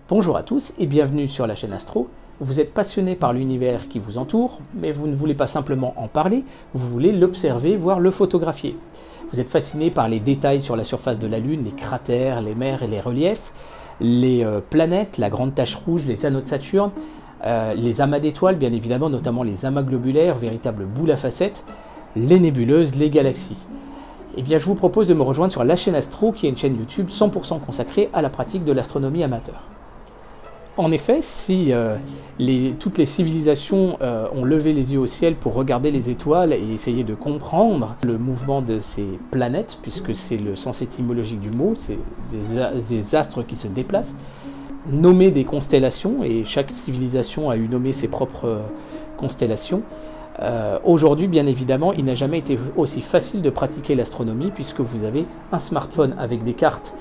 Bonjour à tous et bienvenue sur la chaîne Astro. Vous êtes passionné par l'univers qui vous entoure, mais vous ne voulez pas simplement en parler, vous voulez l'observer, voire le photographier. Vous êtes fasciné par les détails sur la surface de la Lune, les cratères, les mers et les reliefs, les planètes, la grande tache rouge, les anneaux de Saturne, les amas d'étoiles, bien évidemment, notamment les amas globulaires, véritables boules à facettes, les nébuleuses, les galaxies. Eh bien, je vous propose de me rejoindre sur la chaîne Astro, qui est une chaîne YouTube 100% consacrée à la pratique de l'astronomie amateur. En effet, si toutes les civilisations ont levé les yeux au ciel pour regarder les étoiles et essayer de comprendre le mouvement de ces planètes, puisque c'est le sens étymologique du mot, c'est des astres qui se déplacent, nommer des constellations, et chaque civilisation a eu nommé ses propres constellations. Aujourd'hui, bien évidemment, il n'a jamais été aussi facile de pratiquer l'astronomie, puisque vous avez un smartphone avec des cartes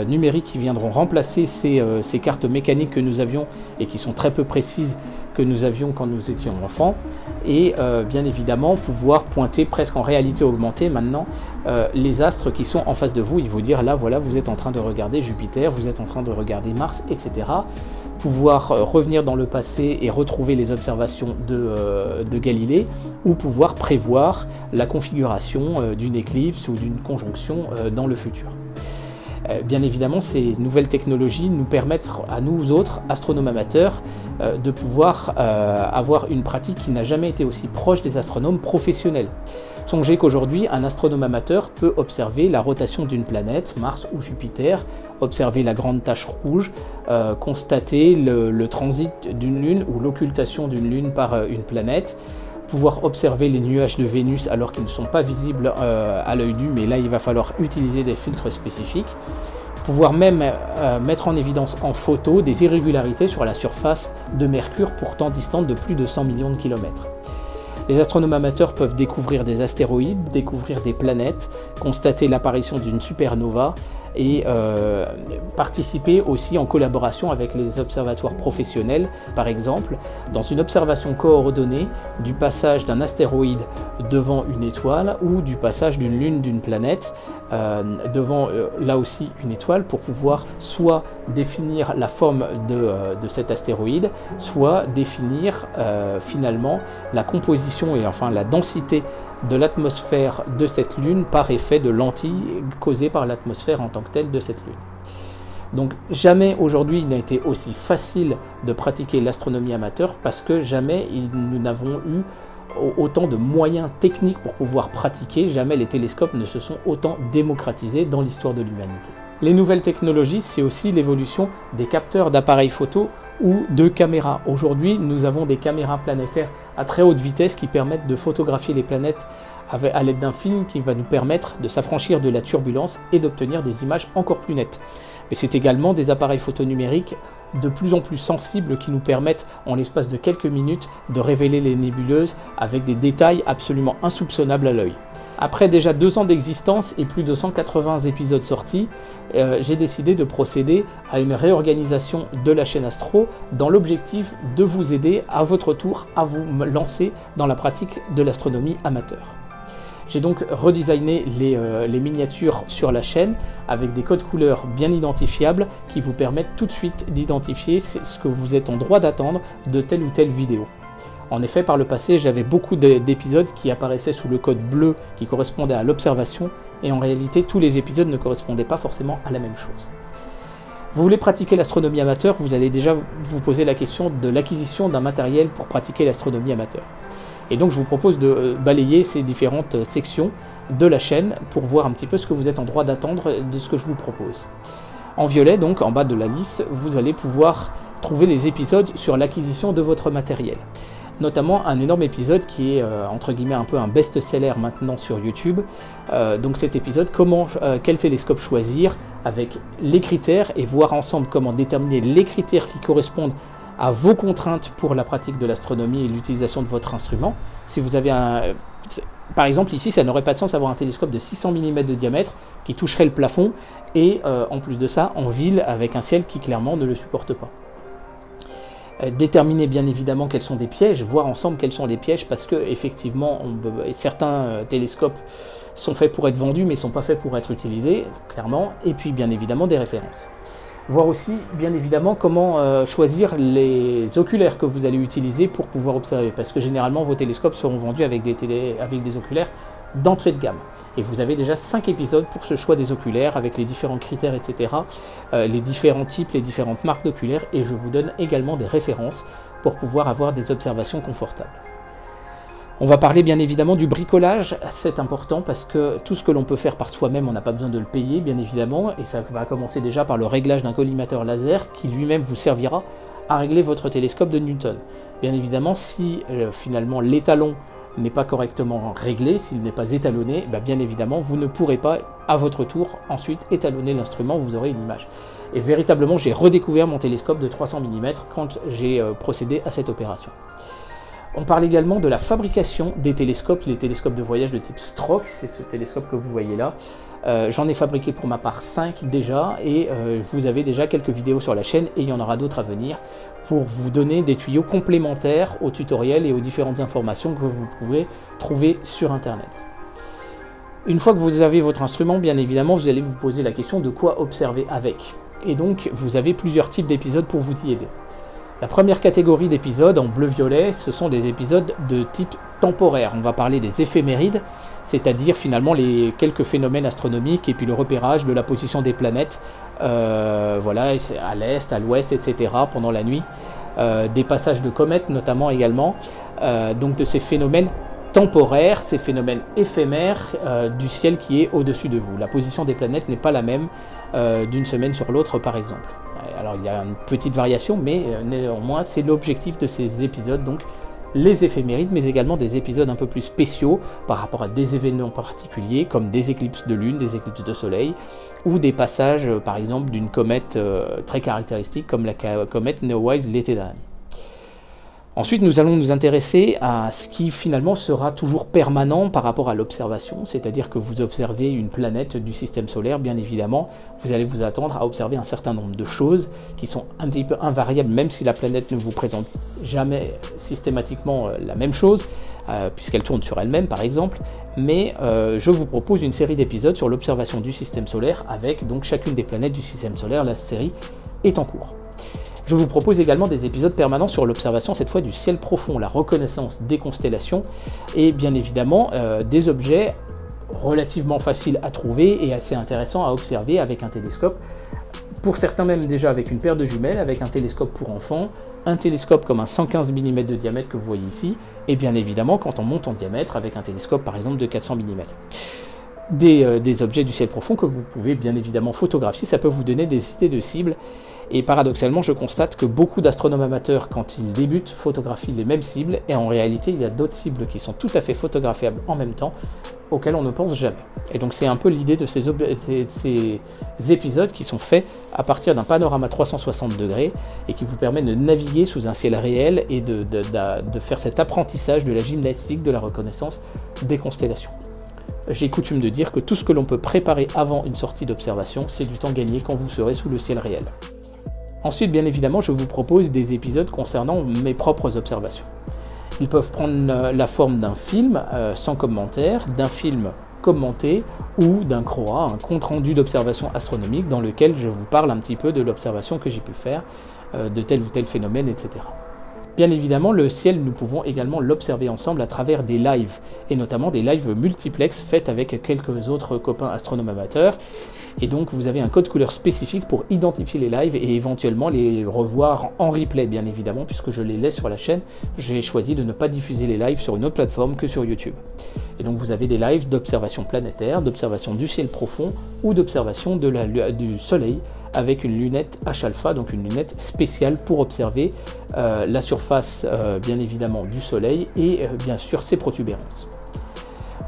numériques qui viendront remplacer ces cartes mécaniques que nous avions et qui sont très peu précises que nous avions quand nous étions enfants, et bien évidemment pouvoir pointer presque en réalité augmentée maintenant les astres qui sont en face de vous et vous dire là voilà, vous êtes en train de regarder Jupiter, vous êtes en train de regarder Mars, etc. Pouvoir revenir dans le passé et retrouver les observations de Galilée, ou pouvoir prévoir la configuration d'une éclipse ou d'une conjonction dans le futur. Bien évidemment, ces nouvelles technologies nous permettent à nous autres, astronomes amateurs, de pouvoir avoir une pratique qui n'a jamais été aussi proche des astronomes professionnels. Songez qu'aujourd'hui, un astronome amateur peut observer la rotation d'une planète, Mars ou Jupiter, observer la grande tache rouge, constater le transit d'une lune ou l'occultation d'une lune par une planète, pouvoir observer les nuages de Vénus alors qu'ils ne sont pas visibles à l'œil nu, mais là il va falloir utiliser des filtres spécifiques, pouvoir même mettre en évidence en photo des irrégularités sur la surface de Mercure, pourtant distante de plus de 100 millions de kilomètres. Les astronomes amateurs peuvent découvrir des astéroïdes, découvrir des planètes, constater l'apparition d'une supernova et participer aussi en collaboration avec les observatoires professionnels, par exemple, dans une observation coordonnée du passage d'un astéroïde devant une étoile ou du passage d'une lune d'une planète devant là aussi une étoile, pour pouvoir soit définir la forme de cet astéroïde, soit définir finalement la composition et enfin la densité de l'atmosphère de cette lune par effet de lentilles causées par l'atmosphère en tant que telle de cette lune. Donc jamais aujourd'hui il n'a été aussi facile de pratiquer l'astronomie amateur, parce que jamais nous n'avons eu autant de moyens techniques pour pouvoir pratiquer, jamais les télescopes ne se sont autant démocratisés dans l'histoire de l'humanité. Les nouvelles technologies, c'est aussi l'évolution des capteurs d'appareils photo ou de caméras. Aujourd'hui, nous avons des caméras planétaires à très haute vitesse qui permettent de photographier les planètes à l'aide d'un film qui va nous permettre de s'affranchir de la turbulence et d'obtenir des images encore plus nettes. Mais c'est également des appareils photo numériques de plus en plus sensibles qui nous permettent, en l'espace de quelques minutes, de révéler les nébuleuses avec des détails absolument insoupçonnables à l'œil. Après déjà 2 ans d'existence et plus de 180 épisodes sortis, j'ai décidé de procéder à une réorganisation de la chaîne Astro dans l'objectif de vous aider à votre tour à vous lancer dans la pratique de l'astronomie amateur. J'ai donc redesigné les miniatures sur la chaîne avec des codes couleurs bien identifiables qui vous permettent tout de suite d'identifier ce que vous êtes en droit d'attendre de telle ou telle vidéo. En effet, par le passé, j'avais beaucoup d'épisodes qui apparaissaient sous le code bleu qui correspondait à l'observation, et en réalité, tous les épisodes ne correspondaient pas forcément à la même chose. Vous voulez pratiquer l'astronomie amateur, vous allez déjà vous poser la question de l'acquisition d'un matériel pour pratiquer l'astronomie amateur. Et donc je vous propose de balayer ces différentes sections de la chaîne pour voir un petit peu ce que vous êtes en droit d'attendre de ce que je vous propose. En violet, donc en bas de la liste, vous allez pouvoir trouver les épisodes sur l'acquisition de votre matériel. Notamment un énorme épisode qui est entre guillemets un peu un best-seller maintenant sur YouTube. Donc cet épisode, quel télescope choisir, avec les critères, et voir ensemble comment déterminer les critères qui correspondent à vos contraintes pour la pratique de l'astronomie et l'utilisation de votre instrument. Si vous avez par exemple ici, ça n'aurait pas de sens d'avoir un télescope de 600 mm de diamètre qui toucherait le plafond, et en plus de ça en ville avec un ciel qui clairement ne le supporte pas. Déterminer bien évidemment quels sont des pièges, voir ensemble quels sont les pièges, parce que effectivement certains télescopes sont faits pour être vendus mais ne sont pas faits pour être utilisés, clairement, et puis bien évidemment des références. Voir aussi, bien évidemment, comment choisir les oculaires que vous allez utiliser pour pouvoir observer, parce que généralement, vos télescopes seront vendus avec des oculaires d'entrée de gamme. Et vous avez déjà 5 épisodes pour ce choix des oculaires, avec les différents critères, etc., les différents types, les différentes marques d'oculaires, et je vous donne également des références pour pouvoir avoir des observations confortables. On va parler bien évidemment du bricolage, c'est important parce que tout ce que l'on peut faire par soi-même, on n'a pas besoin de le payer bien évidemment, et ça va commencer déjà par le réglage d'un collimateur laser qui lui-même vous servira à régler votre télescope de Newton. Bien évidemment, si finalement l'étalon n'est pas correctement réglé, s'il n'est pas étalonné, bien évidemment vous ne pourrez pas à votre tour ensuite étalonner l'instrument, vous aurez une image. Et véritablement j'ai redécouvert mon télescope de 300 mm quand j'ai procédé à cette opération. On parle également de la fabrication des télescopes, les télescopes de voyage de type Stroke, c'est ce télescope que vous voyez là. J'en ai fabriqué pour ma part 5 déjà, et vous avez déjà quelques vidéos sur la chaîne, et il y en aura d'autres à venir, pour vous donner des tuyaux complémentaires au tutoriel et aux différentes informations que vous pouvez trouver sur Internet. Une fois que vous avez votre instrument, bien évidemment, vous allez vous poser la question de quoi observer avec. Et donc, vous avez plusieurs types d'épisodes pour vous y aider. La première catégorie d'épisodes en bleu-violet, ce sont des épisodes de type temporaire. On va parler des éphémérides, c'est-à-dire finalement les quelques phénomènes astronomiques et puis le repérage de la position des planètes, voilà, à l'est, à l'ouest, etc. pendant la nuit. Des passages de comètes notamment également, donc de ces phénomènes temporaires, ces phénomènes éphémères du ciel qui est au-dessus de vous. La position des planètes n'est pas la même d'une semaine sur l'autre par exemple. Alors il y a une petite variation, mais néanmoins c'est l'objectif de ces épisodes, donc les éphémérides, mais également des épisodes un peu plus spéciaux par rapport à des événements particuliers, comme des éclipses de lune, des éclipses de soleil, ou des passages par exemple d'une comète très caractéristique comme la comète Neowise l'été dernier. Ensuite, nous allons nous intéresser à ce qui finalement sera toujours permanent par rapport à l'observation, c'est-à-dire que vous observez une planète du système solaire, bien évidemment, vous allez vous attendre à observer un certain nombre de choses qui sont un petit peu invariables, même si la planète ne vous présente jamais systématiquement la même chose, puisqu'elle tourne sur elle-même par exemple, mais je vous propose une série d'épisodes sur l'observation du système solaire avec donc chacune des planètes du système solaire. La série est en cours. Je vous propose également des épisodes permanents sur l'observation, cette fois du ciel profond, la reconnaissance des constellations et bien évidemment des objets relativement faciles à trouver et assez intéressants à observer avec un télescope. Pour certains même déjà avec une paire de jumelles, avec un télescope pour enfants, un télescope comme un 115 mm de diamètre que vous voyez ici, et bien évidemment quand on monte en diamètre avec un télescope par exemple de 400 mm. Des objets du ciel profond que vous pouvez bien évidemment photographier, ça peut vous donner des idées de cibles. Et paradoxalement, je constate que beaucoup d'astronomes amateurs, quand ils débutent, photographient les mêmes cibles, et en réalité, il y a d'autres cibles qui sont tout à fait photographiables en même temps, auxquelles on ne pense jamais. Et donc c'est un peu l'idée de ces épisodes qui sont faits à partir d'un panorama 360 degrés, et qui vous permet de naviguer sous un ciel réel, et de faire cet apprentissage de la gymnastique de la reconnaissance des constellations. J'ai coutume de dire que tout ce que l'on peut préparer avant une sortie d'observation, c'est du temps gagné quand vous serez sous le ciel réel. Ensuite, bien évidemment, je vous propose des épisodes concernant mes propres observations. Ils peuvent prendre la forme d'un film sans commentaire, d'un film commenté ou d'un CROA, un compte-rendu d'observation astronomique dans lequel je vous parle un petit peu de l'observation que j'ai pu faire, de tel ou tel phénomène, etc. Bien évidemment, le ciel, nous pouvons également l'observer ensemble à travers des lives, et notamment des lives multiplex faits avec quelques autres copains astronomes amateurs. Et donc vous avez un code couleur spécifique pour identifier les lives et éventuellement les revoir en replay, bien évidemment, puisque je les laisse sur la chaîne. J'ai choisi de ne pas diffuser les lives sur une autre plateforme que sur YouTube. Et donc vous avez des lives d'observation planétaire, d'observation du ciel profond ou d'observation du soleil avec une lunette H-alpha, donc une lunette spéciale pour observer la surface bien évidemment du soleil et bien sûr ses protubérances.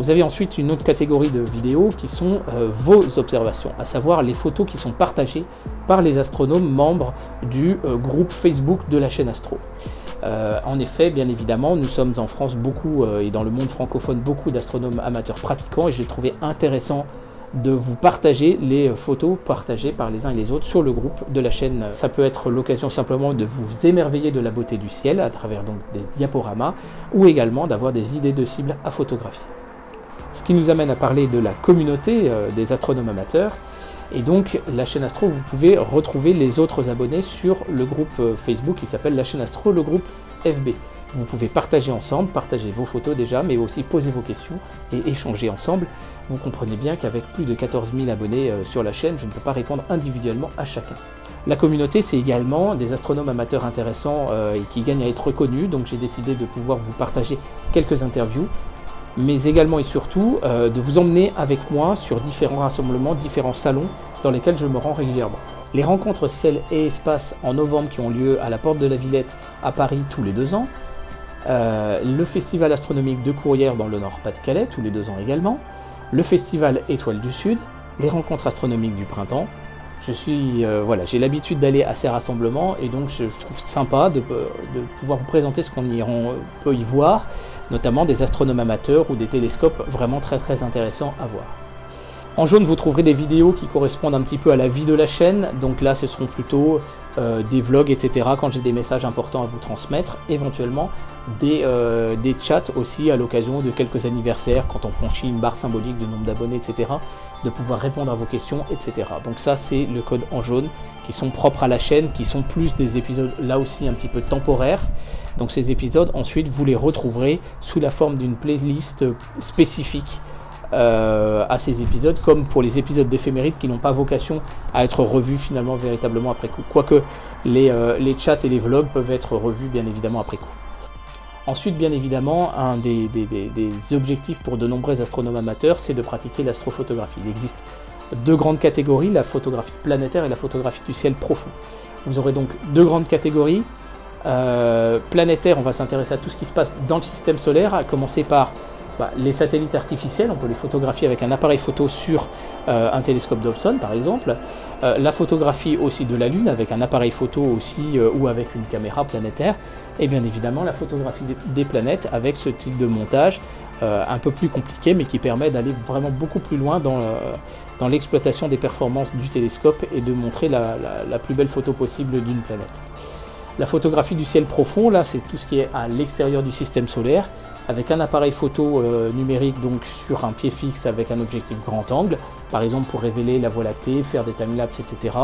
Vous avez ensuite une autre catégorie de vidéos qui sont vos observations, à savoir les photos qui sont partagées par les astronomes membres du groupe Facebook de la chaîne Astro. En effet, bien évidemment, nous sommes en France beaucoup et dans le monde francophone beaucoup d'astronomes amateurs pratiquants, et j'ai trouvé intéressant de vous partager les photos partagées par les uns et les autres sur le groupe de la chaîne. Ça peut être l'occasion simplement de vous émerveiller de la beauté du ciel à travers donc des diaporamas, ou également d'avoir des idées de cibles à photographier. Ce qui nous amène à parler de la communauté des astronomes amateurs. Et donc la chaîne Astro, vous pouvez retrouver les autres abonnés sur le groupe Facebook qui s'appelle la chaîne Astro, le groupe FB. Vous pouvez partager ensemble, partager vos photos déjà, mais aussi poser vos questions et échanger ensemble. Vous comprenez bien qu'avec plus de 14 000 abonnés sur la chaîne, je ne peux pas répondre individuellement à chacun. La communauté, c'est également des astronomes amateurs intéressants et qui gagnent à être reconnus, donc j'ai décidé de pouvoir vous partager quelques interviews, mais également et surtout de vous emmener avec moi sur différents rassemblements, différents salons dans lesquels je me rends régulièrement. Les rencontres ciel et espace en novembre qui ont lieu à la Porte de la Villette à Paris tous les 2 ans, le festival astronomique de Courrières dans le Nord-Pas-de-Calais tous les 2 ans également, le festival Étoiles du Sud, les rencontres astronomiques du printemps. Voilà, j'ai l'habitude d'aller à ces rassemblements et donc je trouve sympa de pouvoir vous présenter ce qu'on peut y voir, notamment des astronomes amateurs ou des télescopes vraiment très intéressants à voir. En jaune, vous trouverez des vidéos qui correspondent un petit peu à la vie de la chaîne, donc là ce seront plutôt des vlogs, etc. quand j'ai des messages importants à vous transmettre, éventuellement des chats aussi à l'occasion de quelques anniversaires, quand on franchit une barre symbolique de nombre d'abonnés, etc. de pouvoir répondre à vos questions, etc. Donc ça c'est le code en jaune, qui sont propres à la chaîne, qui sont plus des épisodes là aussi un petit peu temporaires. Donc ces épisodes, ensuite vous les retrouverez sous la forme d'une playlist spécifique à ces épisodes, comme pour les épisodes d'éphémérides qui n'ont pas vocation à être revus finalement véritablement après coup, quoique les chats et les vlogs peuvent être revus bien évidemment après coup. Ensuite, bien évidemment, un des objectifs pour de nombreux astronomes amateurs, c'est de pratiquer l'astrophotographie. Il existe 2 grandes catégories, la photographie planétaire et la photographie du ciel profond. Vous aurez donc 2 grandes catégories. Planétaire, on va s'intéresser à tout ce qui se passe dans le système solaire, à commencer par les satellites artificiels, on peut les photographier avec un appareil photo sur un télescope Dobson par exemple, la photographie aussi de la Lune avec un appareil photo aussi ou avec une caméra planétaire, et bien évidemment la photographie des planètes avec ce type de montage un peu plus compliqué mais qui permet d'aller vraiment beaucoup plus loin dans l'exploitation des performances du télescope et de montrer la plus belle photo possible d'une planète. La photographie du ciel profond, là c'est tout ce qui est à l'extérieur du système solaire, avec un appareil photo numérique donc sur un pied fixe avec un objectif grand angle, par exemple pour révéler la Voie lactée, faire des timelapses, etc.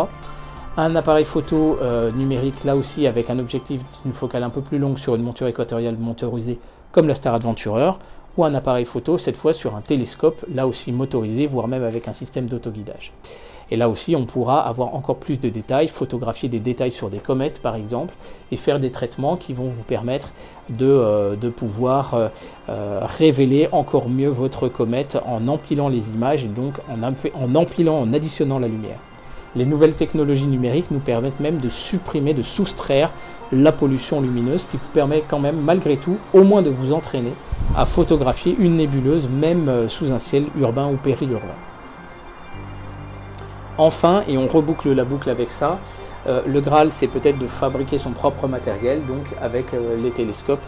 Un appareil photo numérique là aussi avec un objectif d'une focale un peu plus longue sur une monture équatoriale motorisée comme la Star Adventurer, ou un appareil photo cette fois sur un télescope là aussi motorisé, voire même avec un système d'autoguidage. Et là aussi, on pourra avoir encore plus de détails, photographier des détails sur des comètes par exemple, et faire des traitements qui vont vous permettre de pouvoir révéler encore mieux votre comète en empilant les images et donc en additionnant la lumière. Les nouvelles technologies numériques nous permettent même de supprimer, de soustraire la pollution lumineuse, qui vous permet quand même malgré tout, au moins de vous entraîner à photographier une nébuleuse même sous un ciel urbain ou périurbain. Enfin, et on reboucle la boucle avec ça, le Graal c'est peut-être de fabriquer son propre matériel, donc avec les télescopes,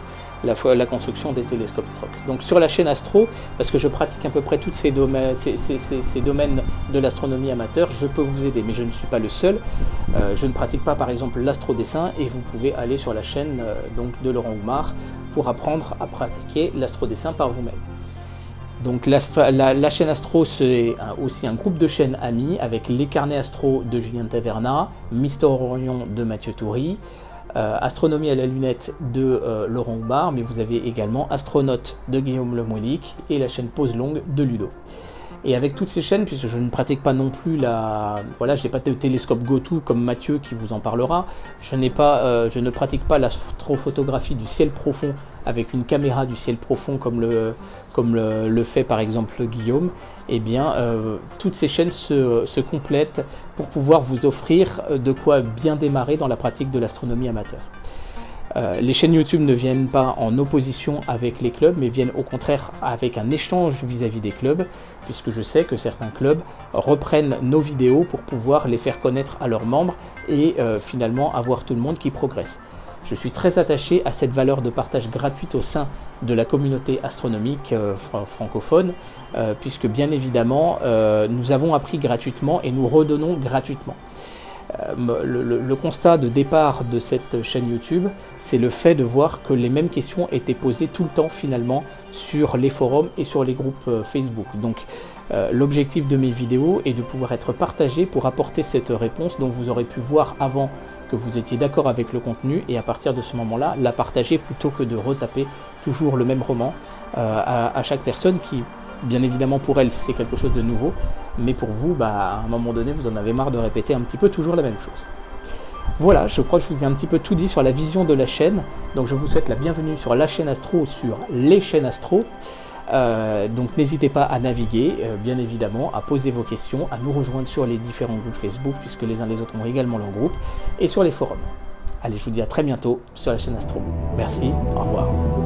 la construction des télescopes Stroke. Donc sur la chaîne Astro, parce que je pratique à peu près tous ces domaines de l'astronomie amateur, je peux vous aider, mais je ne suis pas le seul. Je ne pratique pas par exemple l'astrodessin, et vous pouvez aller sur la chaîne donc, de Laurent Oumar pour apprendre à pratiquer l'astrodessin par vous-même. Donc la chaîne Astro, c'est aussi un groupe de chaînes amis avec les carnets Astro de Julien Taverna, Mister Orion de Mathieu Toury, Astronomie à la lunette de Laurent Oumar, mais vous avez également Astronaute de Guillaume Lemoynic et la chaîne Pause Longue de Ludo. Et avec toutes ces chaînes, puisque je ne pratique pas non plus je n'ai pas de télescope GoTo comme Mathieu qui vous en parlera, je ne pratique pas l'astrophotographie du ciel profond avec une caméra du ciel profond comme le fait par exemple Guillaume, et bien toutes ces chaînes se complètent pour pouvoir vous offrir de quoi bien démarrer dans la pratique de l'astronomie amateur. Les chaînes YouTube ne viennent pas en opposition avec les clubs, mais viennent au contraire avec un échange vis-à-vis des clubs, puisque je sais que certains clubs reprennent nos vidéos pour pouvoir les faire connaître à leurs membres et finalement avoir tout le monde qui progresse. Je suis très attaché à cette valeur de partage gratuite au sein de la communauté astronomique francophone, puisque bien évidemment, nous avons appris gratuitement et nous redonnons gratuitement. Le constat de départ de cette chaîne YouTube, c'est le fait de voir que les mêmes questions étaient posées tout le temps finalement sur les forums et sur les groupes Facebook. Donc L'objectif de mes vidéos est de pouvoir être partagé pour apporter cette réponse dont vous aurez pu voir avant que vous étiez d'accord avec le contenu, et à partir de ce moment-là, la partager plutôt que de retaper toujours le même roman à chaque personne qui, bien évidemment pour elle, c'est quelque chose de nouveau, mais pour vous, à un moment donné, vous en avez marre de répéter un petit peu toujours la même chose. Voilà, je crois que je vous ai un petit peu tout dit sur la vision de la chaîne, donc je vous souhaite la bienvenue sur la chaîne Astro, sur les chaînes Astro. Donc n'hésitez pas à naviguer, bien évidemment, à poser vos questions, à nous rejoindre sur les différents groupes Facebook, puisque les uns les autres ont également leur groupe, et sur les forums. Allez, je vous dis à très bientôt sur la chaîne Astro. Merci, au revoir.